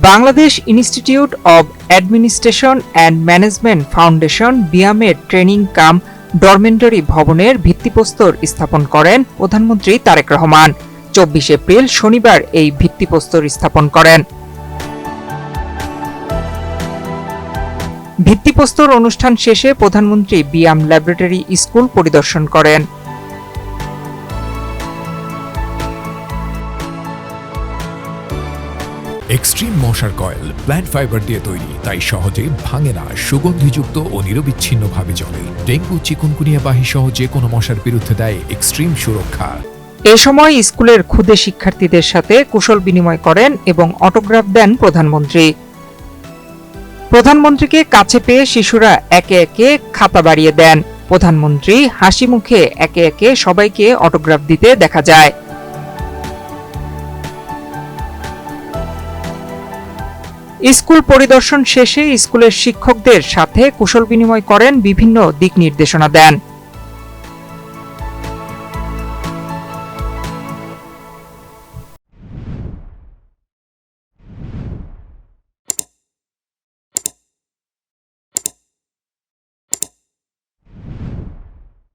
Bangladesh institute of administration and management foundation বিয়ামের training cum dormitory ভবনের ভিত্তিপ্রস্তর স্থাপন করেন প্রধানমন্ত্রী তারেক রহমান। 24 এপ্রিল শনিবার এই ভিত্তিপ্রস্তর স্থাপন করেন। ভিত্তিপ্রস্তর অনুষ্ঠান শেষে প্রধানমন্ত্রী বিয়াম ল্যাবরেটরি স্কুল পরিদর্শন করেন। এক্সট্রিম মশার কয়েল প্ল্যান্ট ফাইবার দিয়ে তৈরি, তাই সহজে ভাঙে না, সুগন্ধিযুক্ত ও নিরবিচ্ছিন্নভাবে জ্বলে। ডেঙ্গু, চিকুনগুনিয়া বাহি সহ যে কোনো মশার বিরুদ্ধে দেয় এক্সট্রিম সুরক্ষা। এ সময় স্কুলের ক্ষুদে শিক্ষার্থীদের সাথে কুশল বিনিময় করেন এবং অটোগ্রাফ দেন প্রধানমন্ত্রী। প্রধানমন্ত্রীকে কাছে পেয়ে শিশুরা একে একে খাতা বাড়িয়ে দেন। প্রধানমন্ত্রী হাসি মুখে একে একে সবাইকে অটোগ্রাফ দিতে দেখা যায়। স্কুল পরিদর্শন শেষে স্কুলের শিক্ষকদের সাথে কুশল বিনিময় করেন, বিভিন্ন দিক নির্দেশনা দেন।